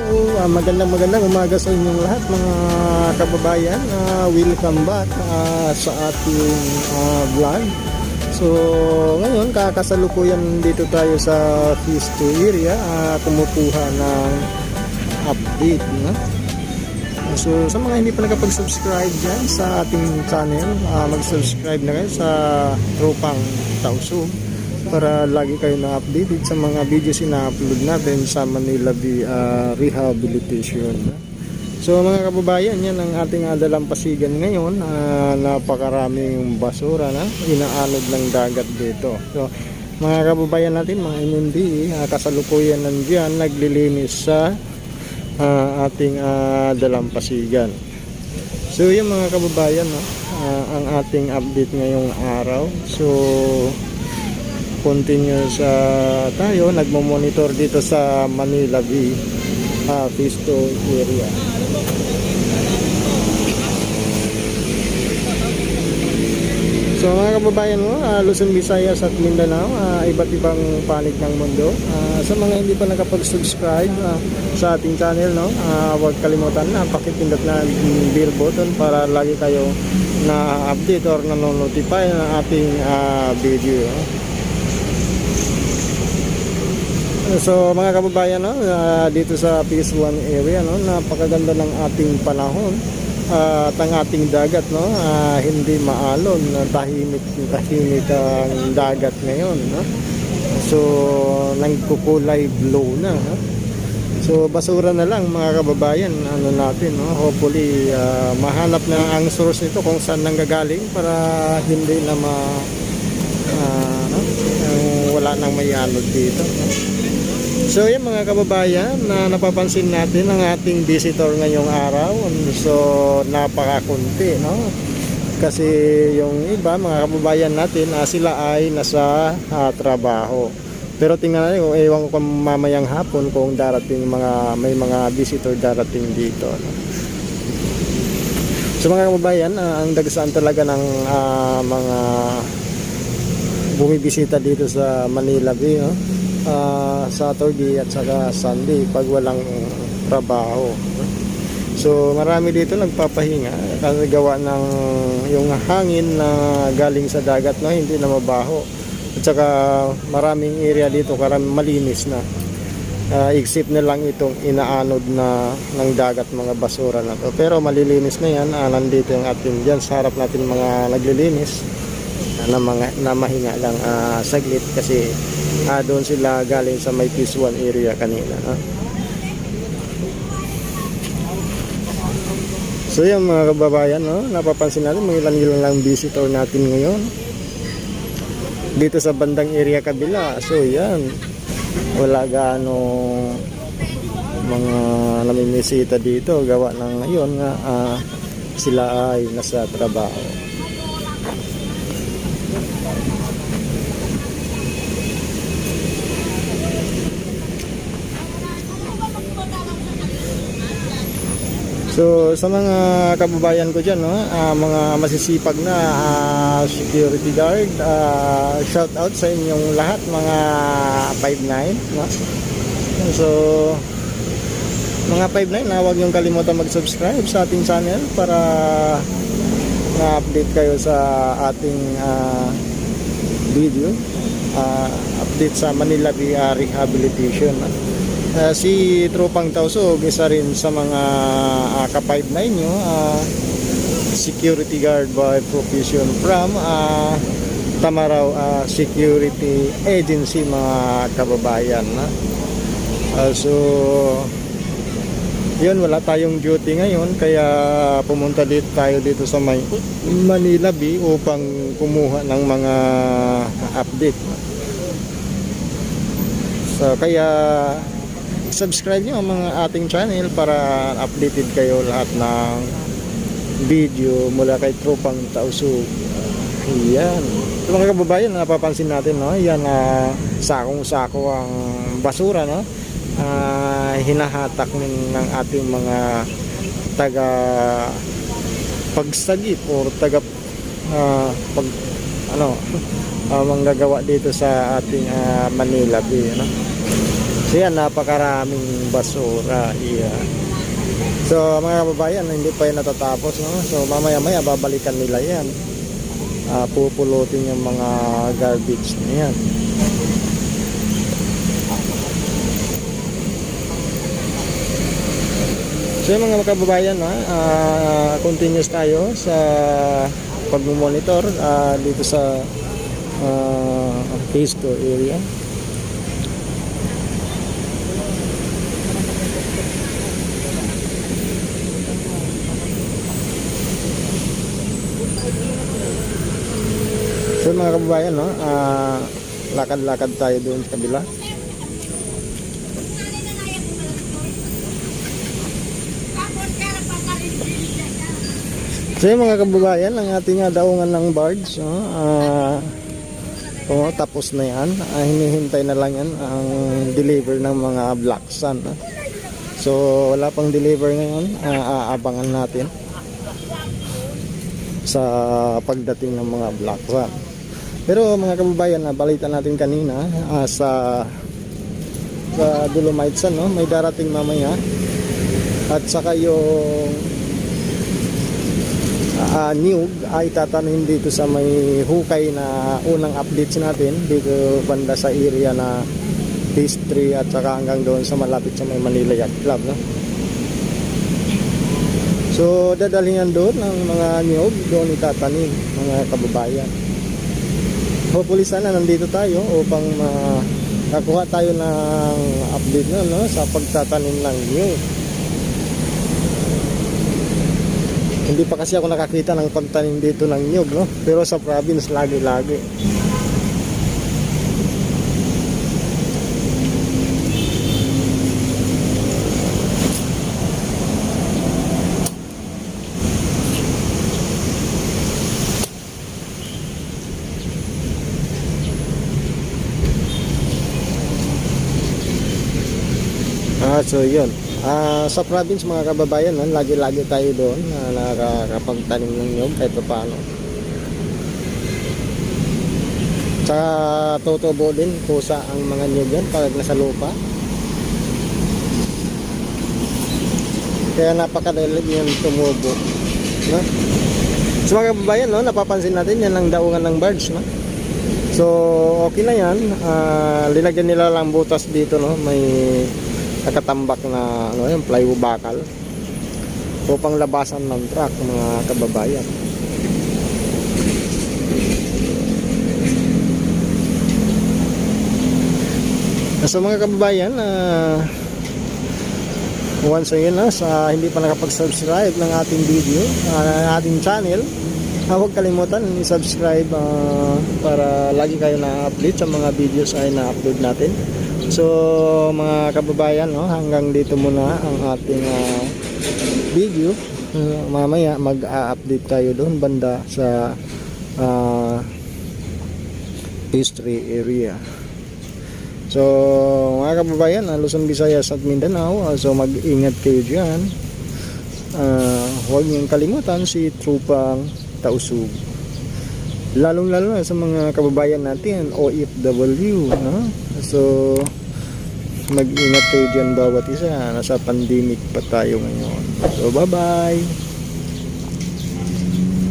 magandang umaga sa inyong lahat mga kababayan. Welcome back sa ating vlog. So ngayon kakasalukuyan dito tayo sa Phase 2 area, kumukuha ng update, no? So sa mga hindi pa nakapag-subscribe dyan sa ating channel, mag-subscribe na kayo sa Tropang Tausug para lagi kayo na-updated sa mga videos na upload natin sa Manila Bay Rehabilitation. So mga kababayan, yan ang ating dalampasigan ngayon. Napakaraming basura na inaanod ng dagat dito. So mga kababayan natin, mga MMD, kasalukuyan nandiyan naglilinis sa ating dalampasigan. So yung mga kababayan, ang ating update ngayong araw. So continuous tayo nagmo-monitor dito sa Manila Bay Phase 2 area. So mga kababayan mo, Luzon, Visayas at Mindanao, iba't ibang panig ng mundo. Sa mga hindi pa nakapag-subscribe sa ating channel, no, huwag kalimutan na pakipindot na bell button para lagi kayo na-update or nanonotify ng ating video. So mga kababayan, no, dito sa Phase 1 area, no, napakaganda ng ating panahon at ang ating dagat, no, hindi maalon, tahimik ang dagat ngayon, no? So nagkukulay blue na, no? So basura na lang mga kababayan, ano natin, no? Hopefully mahanap na ang source nito kung saan nanggagaling para hindi na wala nang may anod dito, no? So yan mga kababayan, napapansin natin ang ating visitor ngayong araw. So napakakunti, no? Kasi yung iba mga kababayan natin, sila ay nasa trabaho. Pero tingnan natin kung ewan ko mamayang hapon kung darating may mga visitor darating dito, no? So mga kababayan, ang dagsaan talaga ng mga bumibisita dito sa Manila Bay, no? Saturday at saka Sunday pag walang trabaho. So marami dito nagpapahinga kasi gawa ng yung hangin na galing sa dagat, no, hindi na mabaho. At saka maraming area dito malinis na. Except na lang itong inaanod na ng dagat, mga basura na to. Pero malilinis na yan. Nandito yung atin dyan sa harap natin mga naglilinis na mahinga lang saglit kasi doon sila galing sa may Phase 1 area kanina, no? So yan mga kababayan, no, napapansin natin mga ilan lang visitor natin ngayon dito sa bandang area kabila. So yan, wala gaano mga namimisita dito gawa ng ngayon nga sila ay nasa trabaho. So sa mga kababayan ko dyan, no, mga masisipag na security guard, shout out sa inyong lahat mga 5'9", no? So mga 5'9", huwag niyong kalimutan mag-subscribe sa ating channel para na-update kayo sa ating video, update sa Manila Bay Rehabilitation, no? Si Tropang Tausug, isa rin sa mga ka-5'9" nyo, security guard by profession from Tamaraw Security Agency, mga kababayan, no? So yun, wala tayong duty ngayon kaya pumunta tayo dito sa Manila Bay upang kumuha ng mga update, no? So kaya subscribe nyo ang mga ating channel para updated kayo lahat ng video mula kay Tropang Tausug. Yan. So mga kababayan, napapansin natin, no? Yan, sakong-sako ang basura, no? Hinahatak ng ating mga taga pagsagip o taga manggagawa dito sa ating Manila Bay, no? So yan, napakaraming basura. Yeah. So mga kababayan, hindi pa yan natatapos, no? So mamaya-maya babalikan nila yan. Pupulutin yung mga garbage na yan. So yung mga kababayan, continuous tayo sa pag-monitor dito sa phase 2 area. So mga kababayan, no, lakad-lakad tayo doon sa kabila. So yung mga kababayan, ang ating daungan ng barge, tapos na yan. Hinihintay na lang yan ang deliver ng mga black sand. So wala pang deliver ngayon, aabangan natin sa pagdating ng mga black sand. Pero mga kababayan, balita natin kanina sa Dolomite Sand, no, may darating mamaya. At saka yung niyog ay tatanim dito sa may hukay na unang updates natin dito banda sa area na phase 3 at saka hanggang doon sa malapit sa may Manila Yacht Club, no? So dadalhin doon ng mga niyog, doon itatanim mga kababayan. Hopefully sana nandito tayo upang makakuha tayo ng update na, no, sa pagtatanim ng niyog. Hindi pa kasi ako nakakita ng pagtanim dito ng niyog, no? Pero sa province lagi-lagi. So yun. Sa province mga kababayan, no, lagi-lagi tayo doon na nakakapagtanim ng niyog kahit paano. Tsaka tutubo din kusa ang mga niyog yan pag nasa lupa. Kaya napakadalig yung tumubo, no? So mga kababayan, no, napapansin natin yan ang daungan ng barge, no? So okay na yan. Linagyan nila lang butas dito, no? May nakatambak na yung plywood bakal upang labasan ng truck mga kababayan. So mga kababayan, once again, sa hindi pa nakapag-subscribe ng ating video, ating channel, huwag kalimutan i-subscribe para lagi kayo na-update sa mga videos ay na-upload natin. So mga kababayan, no, hanggang dito muna ang ating video. Mamaya mag-update tayo doon banda sa phase 3 area. So mga kababayan, Luzon, Visayas at Mindanao, so mag-ingat kayo dyan. Huwag niyong kalimutan si Trupang Tausug, lalong-lalo na sa mga kababayan natin OFW, no? So mag-ingat kayo dyan bawat isa. Nasa pandemic pa tayo ngayon. So bye bye.